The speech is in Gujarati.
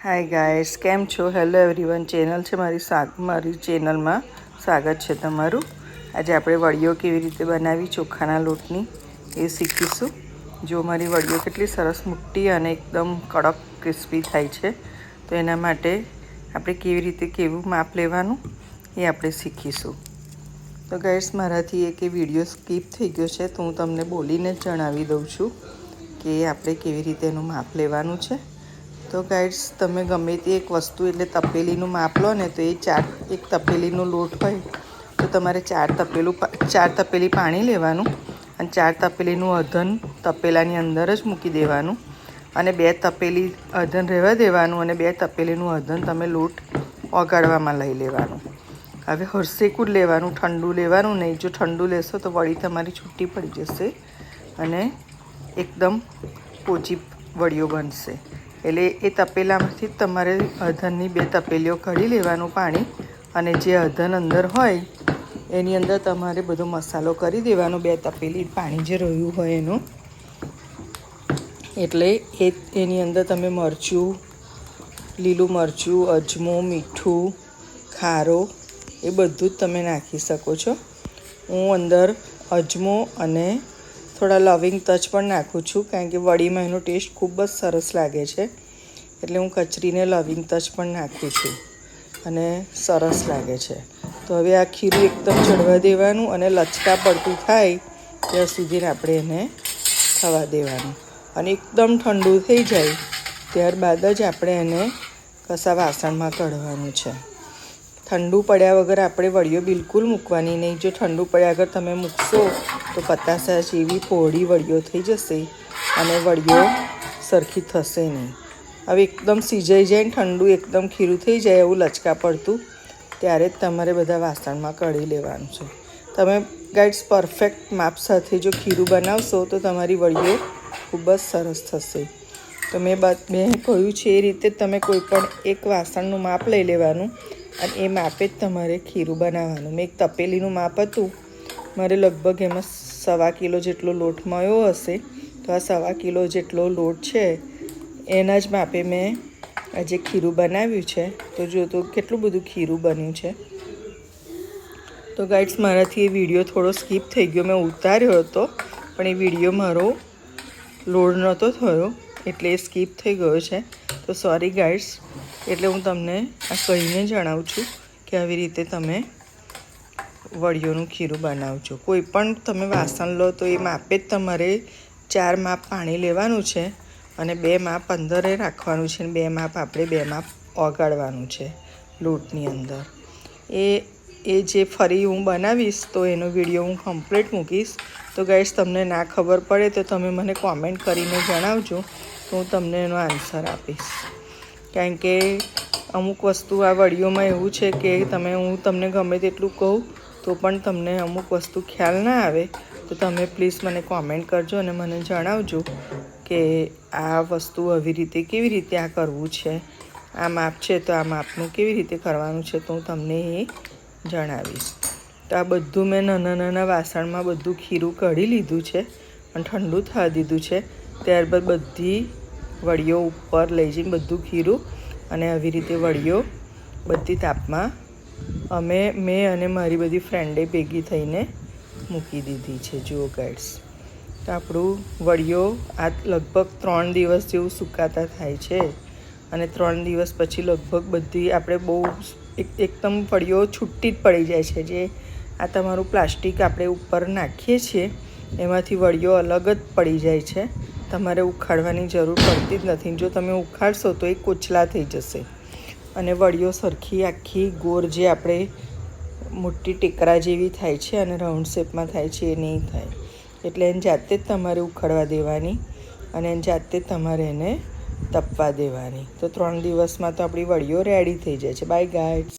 હાય ગાઈસ, કેમ છો? હેલો એવરીવન, ચેનલ છે મારી ચેનલમાં સ્વાગત છે તમારું. આજે આપણે વડીઓ કેવી રીતે બનાવી ચોખાના લોટની એ શીખીશું. જો મારી વડીઓ કેટલી સરસ મોટી અને એકદમ કડક ક્રિસ્પી થાય છે, તો એના માટે આપણે કેવી રીતે કેવું માપ લેવાનું એ આપણે શીખીશું. તો ગાઈસ, મારાથી એક વિડીયો સ્કીપ થઈ ગયો છે, તો હું તમને બોલીને જ જણાવી દઉં છું કે આપણે કેવી રીતે એનું માપ લેવાનું છે. તો ગાઈડ્સ, તમે ગમે તે એક વસ્તુ એટલે તપેલીનું માપ લો ને, તો એ એક તપેલીનો લોટ હોય તો તમારે ચાર તપેલી પાણી લેવાનું અને 4 તપેલીનું અધન તપેલાની અંદર જ મૂકી દેવાનું અને 2 તપેલી અધન રહેવા દેવાનું અને 2 તપેલીનું અધન તમે લોટ ઓગાળવામાં લઈ લેવાનું. હવે હરસેકું જ લેવાનું, ઠંડુ લેવાનું નહીં. જો ઠંડુ લેશો તો વળી તમારી છૂટી પડી જશે અને એકદમ પોચી વડીઓ બનશે. એટલે એ તપેલામાંથી જ તમારે અધનની 2 તપેલીઓ કાઢી લેવાનું પાણી, અને જે અધન અંદર હોય એની અંદર તમારે બધો મસાલો કરી દેવાનો. 2 તપેલી પાણી જે રહ્યું હોય એનું, એટલે એની અંદર તમે મરચું, લીલું મરચું, અજમો, મીઠું, ખારો એ બધું જ તમે નાખી શકો છો. હું અંદર અજમો અને થોડા લવિંગ તજ પણ નાખું છું, કારણ કે વડીમાં એનો ટેસ્ટ ખૂબ જ સરસ લાગે છે. એટલે હું કચરીને લવિંગ તજ પણ નાખું છું અને સરસ લાગે છે. તો હવે આ ખીરું એકદમ ચડવા દેવાનું અને લચકા પડતું થાય ત્યાં સુધી આપણે એને થવા દેવાનું. અને એકદમ ઠંડુ થઈ જાય ત્યારબાદ જ આપણે એને કશા વાસણમાં કાઢવાનું છે. ઠંડુ પડ્યા વગર આપણે વડીઓ બિલકુલ મૂકવાની નહીં. જો ઠંડુ પડ્યા વગર તમે મૂકશો તો પતાસા જેવી પહોળી વડીઓ થઈ જશે અને વડીઓ સરખી થશે નહીં. હવે એકદમ સિજાઈ જાય ને ઠંડુ એકદમ ખીરું થઈ જાય એવું લચકા પડતું, ત્યારે જ તમારે બધા વાસણમાં કાઢી લેવાનું છે. તમે ગાઈડ્સ પરફેક્ટ માપ સાથે જો ખીરું બનાવશો તો તમારી વડીઓ ખૂબ જ સરસ થશે. તો મેં કહ્યું છે એ રીતે તમે કોઈ પણ એક વાસણનું માપ લઈ લેવાનું અને એ માપે જ તમારે ખીરું બનાવવાનું. મેં એક તપેલીનું માપ હતું, મારે લગભગ એમાં 1.25 કિલો જેટલો લોટ મળ્યો હશે. તો આ 1.25 કિલો જેટલો લોટ છે એના જ માપે મેં આજે ખીરું બનાવ્યું છે. તો જો તો કેટલું બધું ખીરું બન્યું છે. તો ગાઈડ્સ, મારાથી એ વિડીયો થોડો સ્કીપ થઈ ગયો. મેં ઉતાર્યો હતો પણ એ વિડીયો મારો લોડ નહોતો થયો એટલે એ સ્કીપ થઈ ગયો છે. તો સોરી ગાઈડ્સ. એટલે હું તમને આ કહીને જણાવું છું કે આવી રીતે તમે વડીઓનું ખીરું બનાવજો. કોઈ પણ તમે વાસણ લો તો એ માપે જ તમારે 4 માપ પાણી લેવાનું છે અને 2 માપ અંદરે રાખવાનું છે અને 2 માપ આપણે 2 માપ ઓગાળવાનું છે લોટની અંદર. એ જે ફરી હું બનાવીશ તો એનો વિડીયો હું કમ્પ્લીટ મૂકીશ. તો ગાઈસ, તમને ના ખબર પડે તો તમે મને કોમેન્ટ કરીને જણાવજો, તો હું તમને એનો આન્સર આપીશ. કારણ કે અમુક વસ્તુ આ વડીઓમાં એવું છે કે હું તમને ગમે તેટલું કહું તો પણ તમને અમુક વસ્તુ ખ્યાલ ના આવે, તો તમે પ્લીઝ મને કોમેન્ટ કરજો અને મને જણાવજો કે આ વસ્તુ આવી રીતે કેવી રીતે આ કરવું છે. આ માપ છે તો આ માપનું કેવી રીતે કરવાનું છે, તો હું તમને એ જણાવીશ. તો આ બધું મેં નાના વાસણમાં બધું ખીરું કાઢી લીધું છે અને ઠંડુ થવા દીધું છે. ત્યારબાદ બધી વડીઓ ઉપર લઈ જઈને બધું ખીરું અને આવી રીતે વડીઓ બધી તાપમાં મેં અને મારી બધી ફ્રેન્ડે ભેગી થઈને મૂકી દીધી છે. જુઓ ગાઈડ્સ, તો આપણું વડીઓ આ લગભગ 3 દિવસ જેવું સુકાતા થાય છે અને 3 દિવસ પછી લગભગ બધી આપણે બહુ એકદમ વડીઓ છૂટી જ પડી જાય છે. જે આ તમારું પ્લાસ્ટિક આપણે ઉપર નાખીએ છીએ એમાંથી વડીઓ અલગ જ પડી જાય છે. તમારે ઉખાડવાની જરૂર પડતી જ નથી. જો તમે ઉખાડશો તો એ કોચલા થઈ જશે અને વડીઓ સરખી આખી ગોળ જે આપણે મોટી ટેકરા જેવી થાય છે અને રાઉન્ડ શેપમાં થાય છે એ નહીં થાય. એટલે એને જાતે જ તમારે ઉખાડવા દેવાની અને એને જાતે જ તમારે એને તપવા દેવાની. તો 3 દિવસમાં તો આપણી વડીઓ રેડી થઈ જાય છે. By guides.